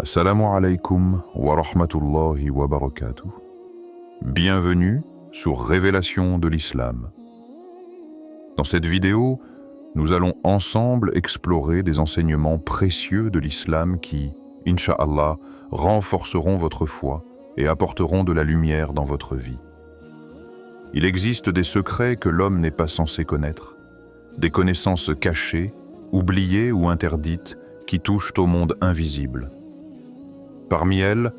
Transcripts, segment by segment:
Assalamu alaikum wa rahmatullahi wa barakatuh. Bienvenue sur Révélation de l'Islam. Dans cette vidéo, nous allons ensemble explorer des enseignements précieux de l'Islam qui, Inch'Allah, renforceront votre foi et apporteront de la lumière dans votre vie. Il existe des secrets que l'homme n'est pas censé connaître, des connaissances cachées, oubliées ou interdites qui touchent au monde invisible. Parmi elles,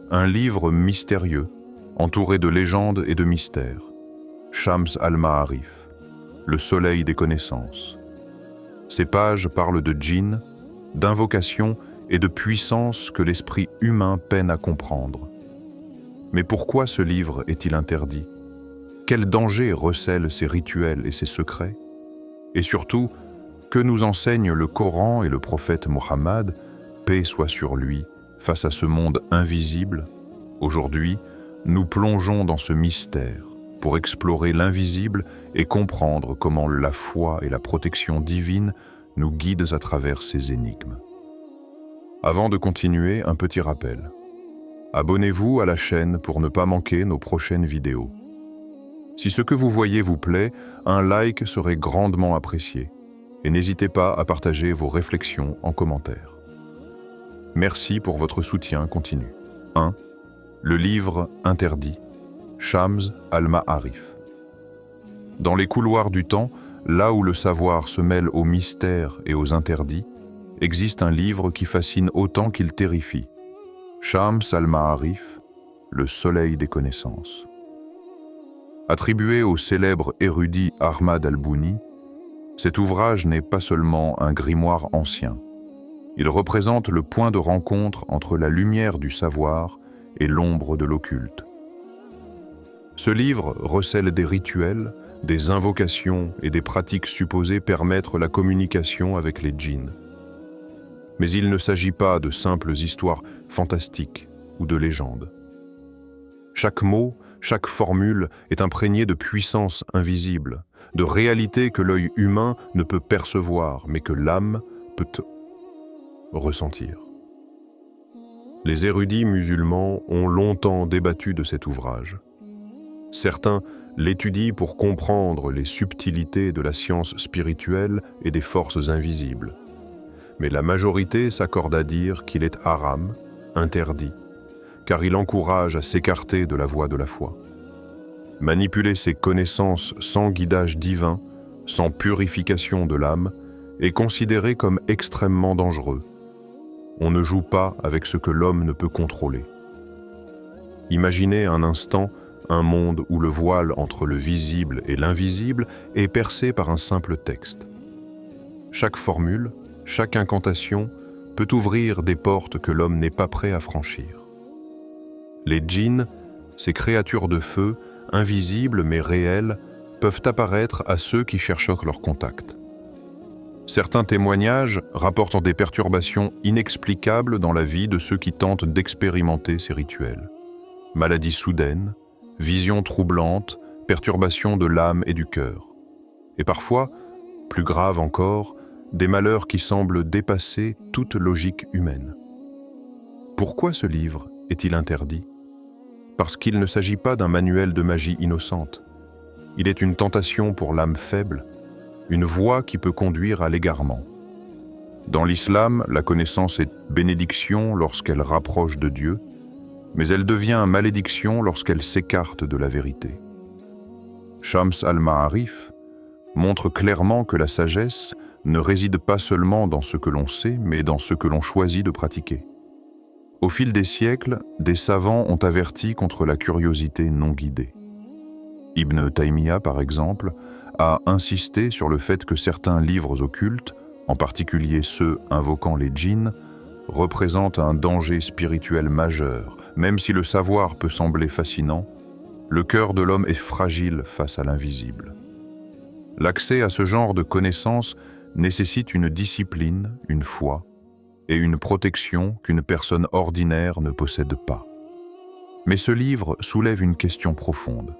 un livre mystérieux, entouré de légendes et de mystères, Shams al-Ma'arif, le soleil des connaissances. Ces pages parlent de djinns, d'invocations et de puissances que l'esprit humain peine à comprendre. Mais pourquoi ce livre est-il interdit? Quel danger recèlent ces rituels et ces secrets? Et surtout, que nous enseignent le Coran et le prophète Mohammed, paix soit sur lui, face à ce monde invisible? Aujourd'hui, nous plongeons dans ce mystère pour explorer l'invisible et comprendre comment la foi et la protection divine nous guident à travers ces énigmes. Avant de continuer, un petit rappel. Abonnez-vous à la chaîne pour ne pas manquer nos prochaines vidéos. Si ce que vous voyez vous plaît, un like serait grandement apprécié. Et n'hésitez pas à partager vos réflexions en commentaire. Merci pour votre soutien continu. 1. Le livre interdit, Shams al-Ma'arif. Dans les couloirs du temps, là où le savoir se mêle aux mystères et aux interdits, existe un livre qui fascine autant qu'il terrifie. Shams al-Ma'arif, le soleil des connaissances. Attribué au célèbre érudit Ahmad al-Bouni, cet ouvrage n'est pas seulement un grimoire ancien. Il représente le point de rencontre entre la lumière du savoir et l'ombre de l'occulte. Ce livre recèle des rituels, des invocations et des pratiques supposées permettre la communication avec les djinns. Mais il ne s'agit pas de simples histoires fantastiques ou de légendes. Chaque mot, chaque formule est imprégnée de puissance invisible, de réalités que l'œil humain ne peut percevoir, mais que l'âme peut ressentir. Les érudits musulmans ont longtemps débattu de cet ouvrage. Certains l'étudient pour comprendre les subtilités de la science spirituelle et des forces invisibles. Mais la majorité s'accorde à dire qu'il est haram, interdit, car il encourage à s'écarter de la voie de la foi. Manipuler ses connaissances sans guidage divin, sans purification de l'âme, est considéré comme extrêmement dangereux. On ne joue pas avec ce que l'homme ne peut contrôler. Imaginez un instant un monde où le voile entre le visible et l'invisible est percé par un simple texte. Chaque formule, chaque incantation peut ouvrir des portes que l'homme n'est pas prêt à franchir. Les djinns, ces créatures de feu, invisibles mais réelles, peuvent apparaître à ceux qui cherchent leur contact. Certains témoignages rapportent des perturbations inexplicables dans la vie de ceux qui tentent d'expérimenter ces rituels. Maladies soudaines, visions troublantes, perturbations de l'âme et du cœur. Et parfois, plus grave encore, des malheurs qui semblent dépasser toute logique humaine. Pourquoi ce livre est-il interdit? Parce qu'il ne s'agit pas d'un manuel de magie innocente. Il est une tentation pour l'âme faible, une voie qui peut conduire à l'égarement. Dans l'islam, la connaissance est bénédiction lorsqu'elle rapproche de Dieu, mais elle devient malédiction lorsqu'elle s'écarte de la vérité. Shams al-Ma'arif montre clairement que la sagesse ne réside pas seulement dans ce que l'on sait, mais dans ce que l'on choisit de pratiquer. Au fil des siècles, des savants ont averti contre la curiosité non guidée. Ibn Taymiyyah, par exemple, a insisté sur le fait que certains livres occultes, en particulier ceux invoquant les djinns, représentent un danger spirituel majeur. Même si le savoir peut sembler fascinant, le cœur de l'homme est fragile face à l'invisible. L'accès à ce genre de connaissances nécessite une discipline, une foi et une protection qu'une personne ordinaire ne possède pas. Mais ce livre soulève une question profonde.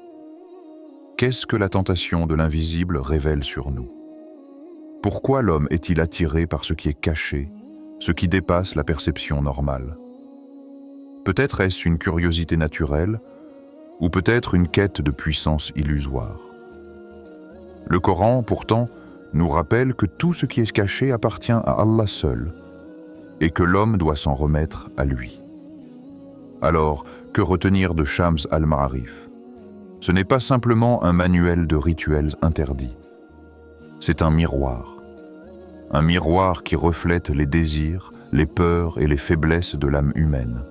Qu'est-ce que la tentation de l'invisible révèle sur nous? Pourquoi l'homme est-il attiré par ce qui est caché, ce qui dépasse la perception normale. Peut-être est-ce une curiosité naturelle, ou peut-être une quête de puissance illusoire. Le Coran, pourtant, nous rappelle que tout ce qui est caché appartient à Allah seul, et que l'homme doit s'en remettre à lui. Alors, que retenir de Shams al-Ma'arif? Ce n'est pas simplement un manuel de rituels interdits. C'est un miroir qui reflète les désirs, les peurs et les faiblesses de l'âme humaine.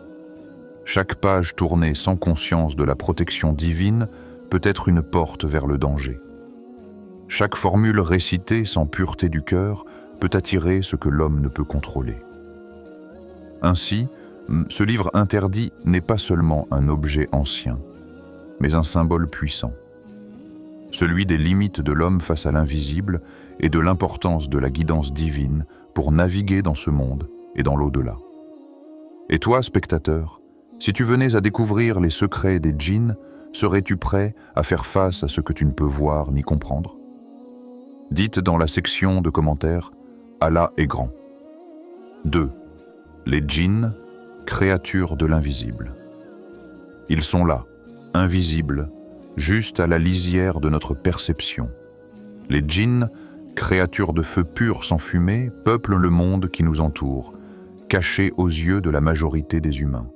Chaque page tournée sans conscience de la protection divine peut être une porte vers le danger. Chaque formule récitée sans pureté du cœur peut attirer ce que l'homme ne peut contrôler. Ainsi, ce livre interdit n'est pas seulement un objet ancien, mais un symbole puissant. Celui des limites de l'homme face à l'invisible et de l'importance de la guidance divine pour naviguer dans ce monde et dans l'au-delà. Et toi, spectateur, si tu venais à découvrir les secrets des djinns, serais-tu prêt à faire face à ce que tu ne peux voir ni comprendre? Dites dans la section de commentaires « Allah est grand ». 2. Les djinns, créatures de l'invisible. Ils sont là, invisibles, juste à la lisière de notre perception. Les djinns, créatures de feu pur sans fumée, peuplent le monde qui nous entoure, cachés aux yeux de la majorité des humains.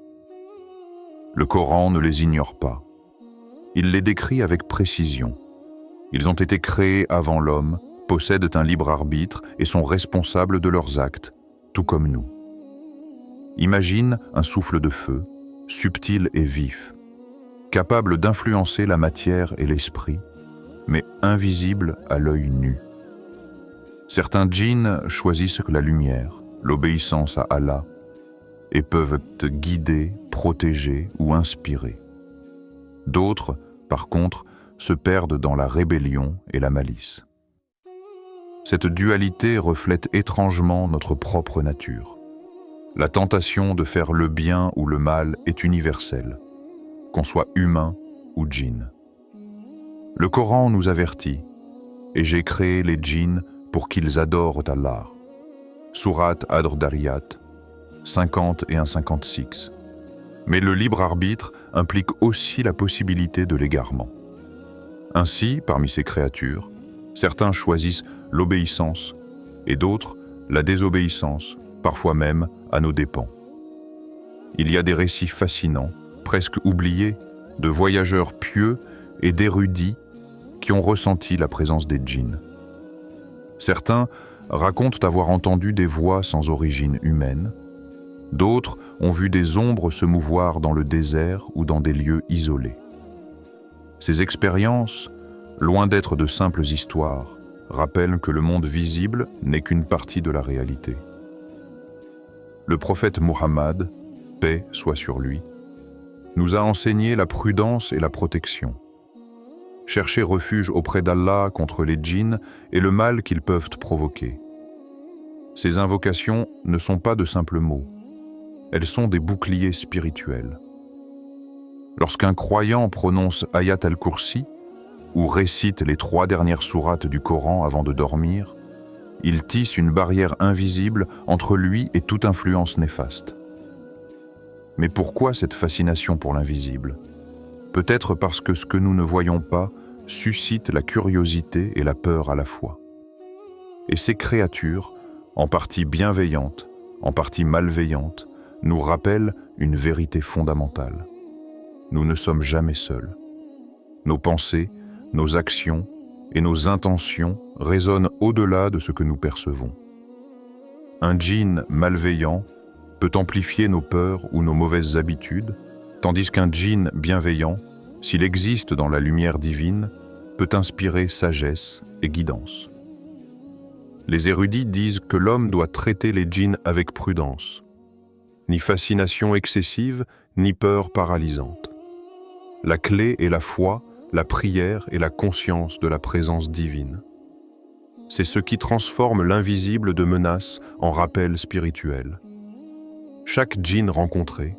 Le Coran ne les ignore pas. Il les décrit avec précision. Ils ont été créés avant l'homme, possèdent un libre arbitre et sont responsables de leurs actes, tout comme nous. Imagine un souffle de feu, subtil et vif, capable d'influencer la matière et l'esprit, mais invisible à l'œil nu. Certains djinns choisissent la lumière, l'obéissance à Allah, et peuvent te guider, protéger ou inspirer. D'autres, par contre, se perdent dans la rébellion et la malice. Cette dualité reflète étrangement notre propre nature. La tentation de faire le bien ou le mal est universelle, qu'on soit humain ou djinn. Le Coran nous avertit « Et j'ai créé les djinns pour qu'ils adorent Allah » Surat Ad-Dariyat 50 et 56. Mais le libre arbitre implique aussi la possibilité de l'égarement. Ainsi, parmi ces créatures, certains choisissent l'obéissance et d'autres la désobéissance, parfois même à nos dépens. Il y a des récits fascinants, presque oubliés, de voyageurs pieux et d'érudits qui ont ressenti la présence des djinns. Certains racontent avoir entendu des voix sans origine humaine, d'autres ont vu des ombres se mouvoir dans le désert ou dans des lieux isolés. Ces expériences, loin d'être de simples histoires, rappellent que le monde visible n'est qu'une partie de la réalité. Le prophète Muhammad, paix soit sur lui, nous a enseigné la prudence et la protection. Chercher refuge auprès d'Allah contre les djinns et le mal qu'ils peuvent provoquer. Ces invocations ne sont pas de simples mots. Elles sont des boucliers spirituels. Lorsqu'un croyant prononce Ayat al-Kursi ou récite les 3 dernières sourates du Coran avant de dormir, il tisse une barrière invisible entre lui et toute influence néfaste. Mais pourquoi cette fascination pour l'invisible? Peut-être parce que ce que nous ne voyons pas suscite la curiosité et la peur à la fois. Et ces créatures, en partie bienveillantes, en partie malveillantes, nous rappellent une vérité fondamentale. Nous ne sommes jamais seuls. Nos pensées, nos actions et nos intentions résonnent au-delà de ce que nous percevons. Un djinn malveillant peut amplifier nos peurs ou nos mauvaises habitudes, tandis qu'un djinn bienveillant, s'il existe dans la lumière divine, peut inspirer sagesse et guidance. Les érudits disent que l'homme doit traiter les djinns avec prudence. Ni fascination excessive, ni peur paralysante. La clé est la foi, la prière et la conscience de la présence divine. C'est ce qui transforme l'invisible de menace en rappel spirituel. Chaque djinn rencontré,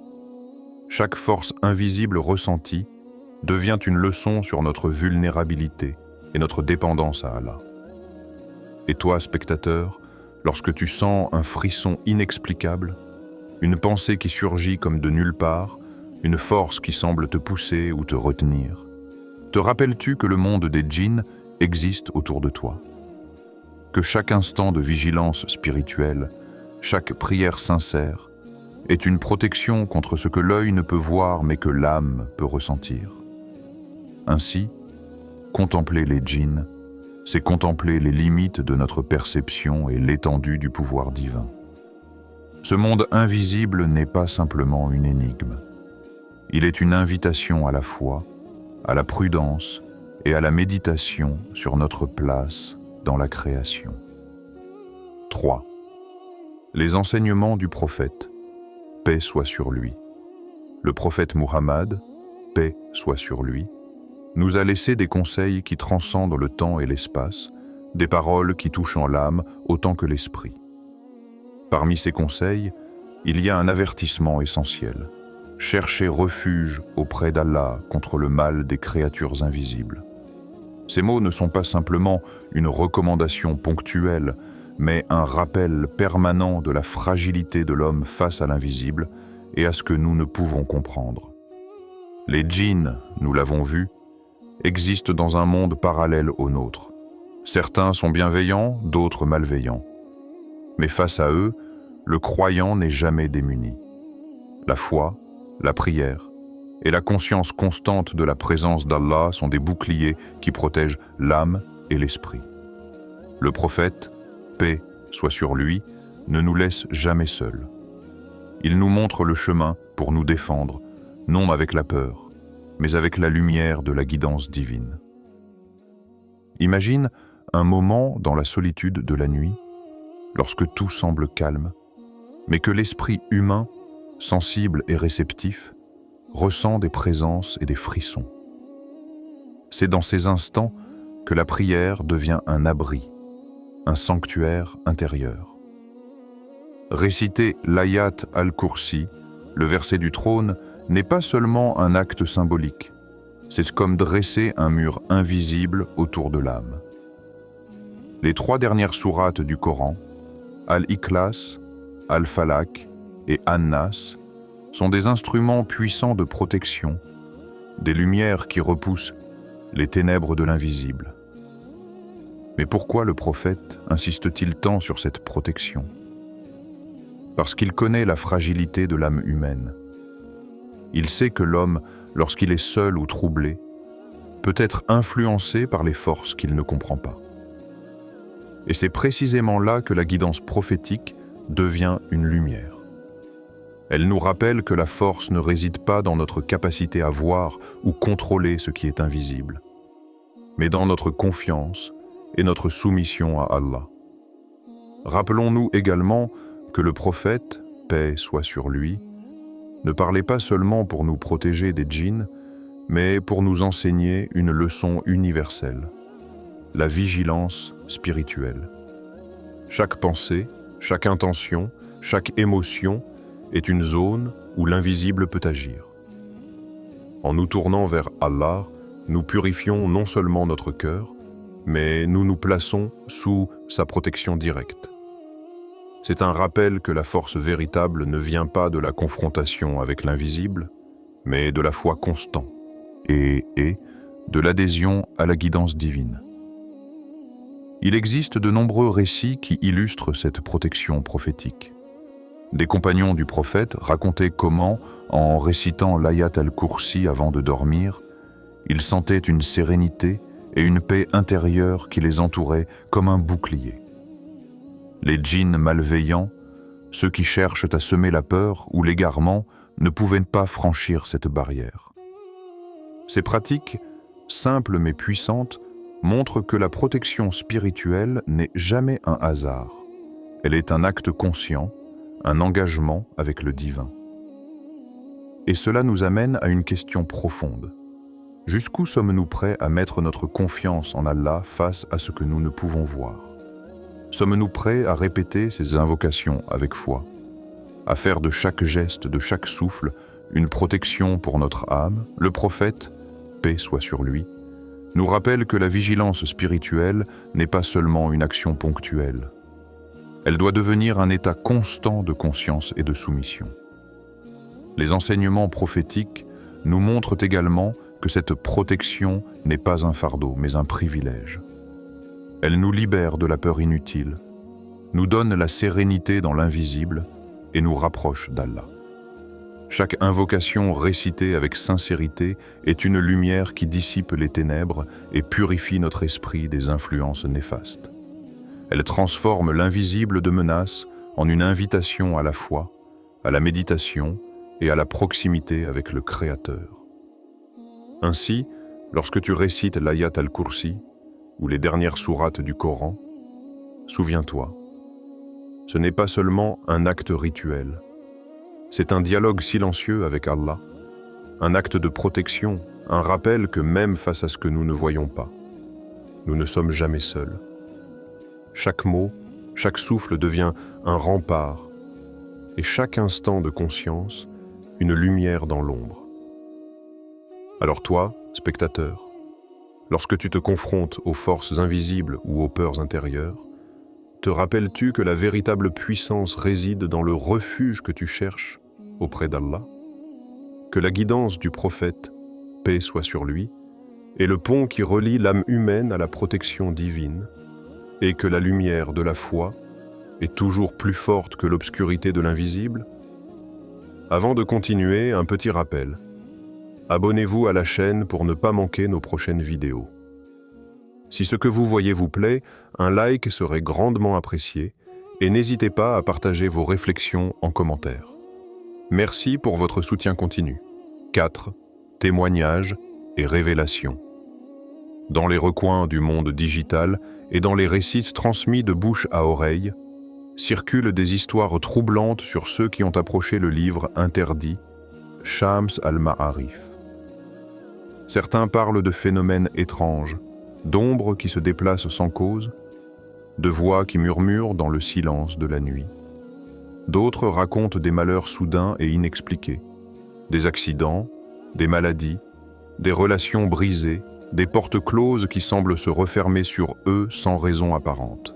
chaque force invisible ressentie devient une leçon sur notre vulnérabilité et notre dépendance à Allah. Et toi, spectateur, lorsque tu sens un frisson inexplicable, une pensée qui surgit comme de nulle part, une force qui semble te pousser ou te retenir, te rappelles-tu que le monde des djinns existe autour de toi? Que chaque instant de vigilance spirituelle, chaque prière sincère, est une protection contre ce que l'œil ne peut voir mais que l'âme peut ressentir. Ainsi, contempler les djinns, c'est contempler les limites de notre perception et l'étendue du pouvoir divin. Ce monde invisible n'est pas simplement une énigme. Il est une invitation à la foi, à la prudence et à la méditation sur notre place dans la création. 3. Les enseignements du prophète, paix soit sur lui. Le prophète Muhammad, paix soit sur lui, nous a laissé des conseils qui transcendent le temps et l'espace, des paroles qui touchent en l'âme autant que l'esprit. Parmi ces conseils, il y a un avertissement essentiel. Chercher refuge auprès d'Allah contre le mal des créatures invisibles. Ces mots ne sont pas simplement une recommandation ponctuelle, mais un rappel permanent de la fragilité de l'homme face à l'invisible et à ce que nous ne pouvons comprendre. Les djinns, nous l'avons vu, existent dans un monde parallèle au nôtre. Certains sont bienveillants, d'autres malveillants. Mais face à eux, le croyant n'est jamais démuni. La foi, la prière et la conscience constante de la présence d'Allah sont des boucliers qui protègent l'âme et l'esprit. Le prophète, paix soit sur lui, ne nous laisse jamais seuls. Il nous montre le chemin pour nous défendre, non avec la peur, mais avec la lumière de la guidance divine. Imagine un moment dans la solitude de la nuit, lorsque tout semble calme, mais que l'esprit humain, sensible et réceptif, ressent des présences et des frissons. C'est dans ces instants que la prière devient un abri, un sanctuaire intérieur. Réciter l'ayat al-Kursi, le verset du trône, n'est pas seulement un acte symbolique, c'est comme dresser un mur invisible autour de l'âme. Les 3 dernières sourates du Coran, Al-Ikhlas, Al-Falaq et An-Nas, sont des instruments puissants de protection, des lumières qui repoussent les ténèbres de l'invisible. Mais pourquoi le prophète insiste-t-il tant sur cette protection? Parce qu'il connaît la fragilité de l'âme humaine. Il sait que l'homme, lorsqu'il est seul ou troublé, peut être influencé par les forces qu'il ne comprend pas. Et c'est précisément là que la guidance prophétique devient une lumière. Elle nous rappelle que la force ne réside pas dans notre capacité à voir ou contrôler ce qui est invisible, mais dans notre confiance et notre soumission à Allah. Rappelons-nous également que le prophète, paix soit sur lui, ne parlait pas seulement pour nous protéger des djinns, mais pour nous enseigner une leçon universelle, la vigilance spirituelle. Chaque pensée, chaque intention, chaque émotion est une zone où l'invisible peut agir. En nous tournant vers Allah, nous purifions non seulement notre cœur, mais nous nous plaçons sous sa protection directe. C'est un rappel que la force véritable ne vient pas de la confrontation avec l'invisible, mais de la foi constante et de l'adhésion à la guidance divine. Il existe de nombreux récits qui illustrent cette protection prophétique. Des compagnons du prophète racontaient comment, en récitant l'ayat al-Kursi avant de dormir, ils sentaient une sérénité et une paix intérieure qui les entourait comme un bouclier. Les djinns malveillants, ceux qui cherchent à semer la peur ou l'égarement, ne pouvaient pas franchir cette barrière. Ces pratiques, simples mais puissantes, montrent que la protection spirituelle n'est jamais un hasard. Elle est un acte conscient, un engagement avec le divin. Et cela nous amène à une question profonde. Jusqu'où sommes-nous prêts à mettre notre confiance en Allah face à ce que nous ne pouvons voir? Sommes-nous prêts à répéter ces invocations avec foi, à faire de chaque geste, de chaque souffle, une protection pour notre âme? Le prophète, paix soit sur lui, nous rappelle que la vigilance spirituelle n'est pas seulement une action ponctuelle. Elle doit devenir un état constant de conscience et de soumission. Les enseignements prophétiques nous montrent également que cette protection n'est pas un fardeau, mais un privilège. Elle nous libère de la peur inutile, nous donne la sérénité dans l'invisible et nous rapproche d'Allah. Chaque invocation récitée avec sincérité est une lumière qui dissipe les ténèbres et purifie notre esprit des influences néfastes. Elle transforme l'invisible de menace en une invitation à la foi, à la méditation et à la proximité avec le Créateur. Ainsi, lorsque tu récites l'ayat al-Kursi ou les dernières sourates du Coran, souviens-toi, ce n'est pas seulement un acte rituel, c'est un dialogue silencieux avec Allah, un acte de protection, un rappel que même face à ce que nous ne voyons pas, nous ne sommes jamais seuls. Chaque mot, chaque souffle devient un rempart, et chaque instant de conscience, une lumière dans l'ombre. Alors toi, spectateur, lorsque tu te confrontes aux forces invisibles ou aux peurs intérieures, te rappelles-tu que la véritable puissance réside dans le refuge que tu cherches auprès d'Allah? Que la guidance du prophète, paix soit sur lui, est le pont qui relie l'âme humaine à la protection divine, et que la lumière de la foi est toujours plus forte que l'obscurité de l'invisible? Avant de continuer, un petit rappel. Abonnez-vous à la chaîne pour ne pas manquer nos prochaines vidéos. Si ce que vous voyez vous plaît, un like serait grandement apprécié et n'hésitez pas à partager vos réflexions en commentaire. Merci pour votre soutien continu. 4. Témoignages et révélations. Dans les recoins du monde digital et dans les récits transmis de bouche à oreille, circulent des histoires troublantes sur ceux qui ont approché le livre interdit, Shams al-Ma'arif. Certains parlent de phénomènes étranges, d'ombres qui se déplacent sans cause, de voix qui murmurent dans le silence de la nuit. D'autres racontent des malheurs soudains et inexpliqués, des accidents, des maladies, des relations brisées, des portes closes qui semblent se refermer sur eux sans raison apparente.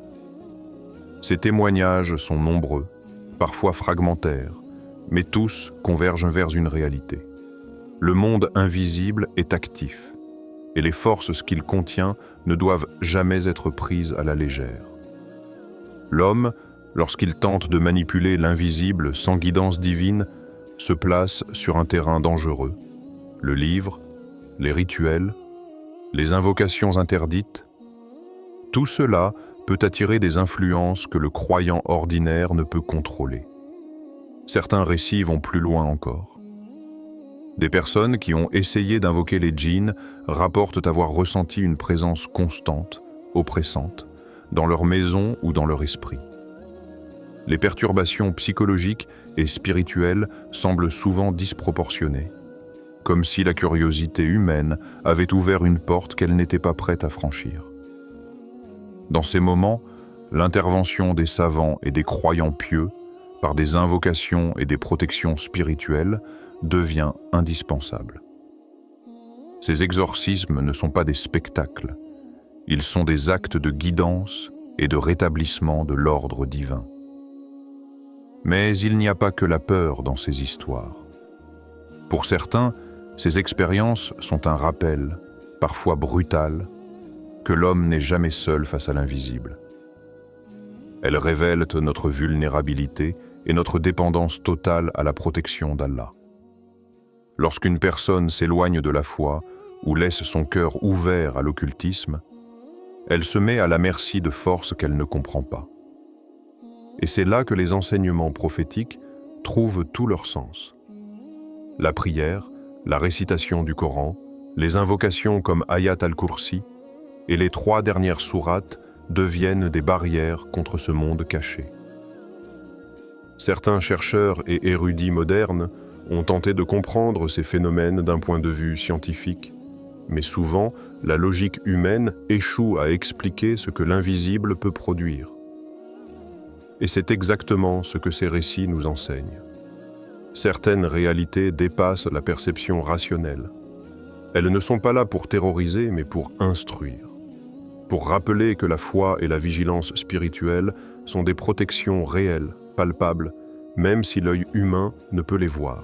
Ces témoignages sont nombreux, parfois fragmentaires, mais tous convergent vers une réalité. Le monde invisible est actif, et les forces qu'il contient ne doivent jamais être prises à la légère. L'homme, lorsqu'il tente de manipuler l'invisible sans guidance divine, se place sur un terrain dangereux. Le livre, les rituels, les invocations interdites, tout cela peut attirer des influences que le croyant ordinaire ne peut contrôler. Certains récits vont plus loin encore. Des personnes qui ont essayé d'invoquer les djinns rapportent avoir ressenti une présence constante, oppressante, dans leur maison ou dans leur esprit. Les perturbations psychologiques et spirituelles semblent souvent disproportionnées, comme si la curiosité humaine avait ouvert une porte qu'elle n'était pas prête à franchir. Dans ces moments, l'intervention des savants et des croyants pieux, par des invocations et des protections spirituelles, devient indispensable. Ces exorcismes ne sont pas des spectacles, ils sont des actes de guidance et de rétablissement de l'ordre divin. Mais il n'y a pas que la peur dans ces histoires. Pour certains, ces expériences sont un rappel, parfois brutal, que l'homme n'est jamais seul face à l'invisible. Elles révèlent notre vulnérabilité et notre dépendance totale à la protection d'Allah. Lorsqu'une personne s'éloigne de la foi ou laisse son cœur ouvert à l'occultisme, elle se met à la merci de forces qu'elle ne comprend pas. Et c'est là que les enseignements prophétiques trouvent tout leur sens. La prière, la récitation du Coran, les invocations comme Ayat al-Kursi et les 3 dernières sourates deviennent des barrières contre ce monde caché. Certains chercheurs et érudits modernes ont tenté de comprendre ces phénomènes d'un point de vue scientifique, mais souvent, la logique humaine échoue à expliquer ce que l'invisible peut produire. Et c'est exactement ce que ces récits nous enseignent. Certaines réalités dépassent la perception rationnelle. Elles ne sont pas là pour terroriser, mais pour instruire. Pour rappeler que la foi et la vigilance spirituelle sont des protections réelles, palpables, même si l'œil humain ne peut les voir.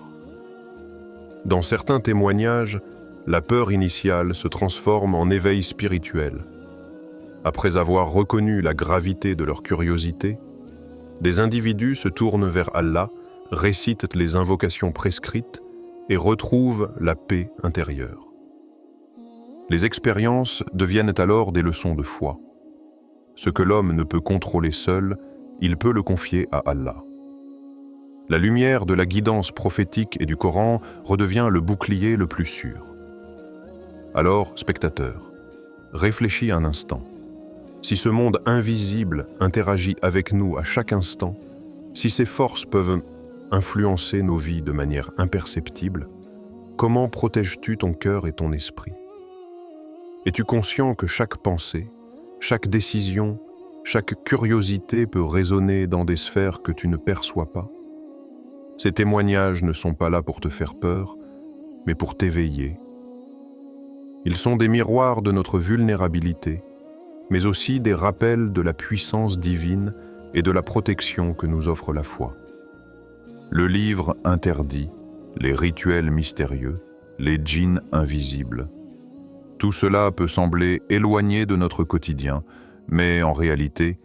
Dans certains témoignages, la peur initiale se transforme en éveil spirituel. Après avoir reconnu la gravité de leur curiosité, des individus se tournent vers Allah, récitent les invocations prescrites et retrouvent la paix intérieure. Les expériences deviennent alors des leçons de foi. Ce que l'homme ne peut contrôler seul, il peut le confier à Allah. La lumière de la guidance prophétique et du Coran redevient le bouclier le plus sûr. Alors, spectateur, réfléchis un instant. Si ce monde invisible interagit avec nous à chaque instant, si ces forces peuvent influencer nos vies de manière imperceptible, comment protèges-tu ton cœur et ton esprit? Es-tu conscient que chaque pensée, chaque décision, chaque curiosité peut résonner dans des sphères que tu ne perçois pas? Ces témoignages ne sont pas là pour te faire peur, mais pour t'éveiller. Ils sont des miroirs de notre vulnérabilité, mais aussi des rappels de la puissance divine et de la protection que nous offre la foi. Le livre interdit, les rituels mystérieux, les djinns invisibles. Tout cela peut sembler éloigné de notre quotidien, mais en réalité,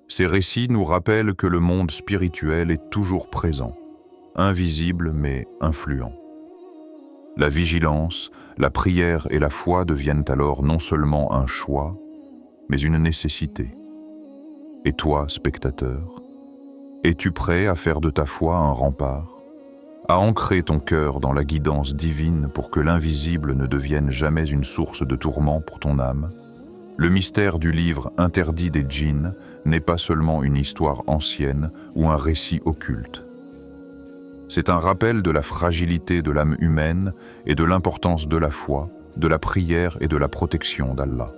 ces récits nous rappellent que le monde spirituel est toujours présent, invisible mais influent. La vigilance, la prière et la foi deviennent alors non seulement un choix, mais une nécessité. Et toi, spectateur, es-tu prêt à faire de ta foi un rempart, à ancrer ton cœur dans la guidance divine pour que l'invisible ne devienne jamais une source de tourment pour ton âme? Le mystère du livre interdit des djinns n'est pas seulement une histoire ancienne ou un récit occulte. C'est un rappel de la fragilité de l'âme humaine et de l'importance de la foi, de la prière et de la protection d'Allah.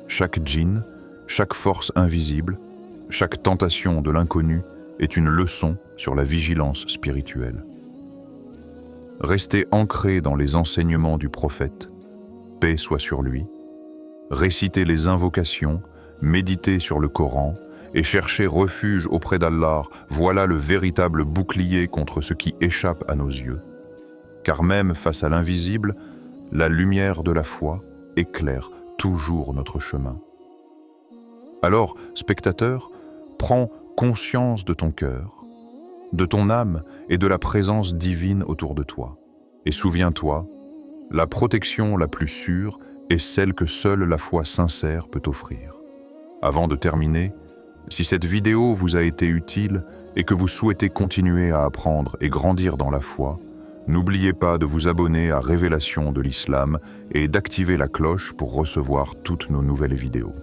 Chaque djinn, chaque force invisible, chaque tentation de l'inconnu est une leçon sur la vigilance spirituelle. Restez ancré dans les enseignements du prophète, paix soit sur lui, récitez les invocations, méditez sur le Coran et cherchez refuge auprès d'Allah, voilà le véritable bouclier contre ce qui échappe à nos yeux. Car même face à l'invisible, la lumière de la foi éclaire toujours notre chemin. Alors, spectateur, prends conscience de ton cœur, de ton âme et de la présence divine autour de toi. Et souviens-toi, la protection la plus sûre est celle que seule la foi sincère peut offrir. Avant de terminer, si cette vidéo vous a été utile et que vous souhaitez continuer à apprendre et grandir dans la foi, n'oubliez pas de vous abonner à Révélation de l'Islam et d'activer la cloche pour recevoir toutes nos nouvelles vidéos.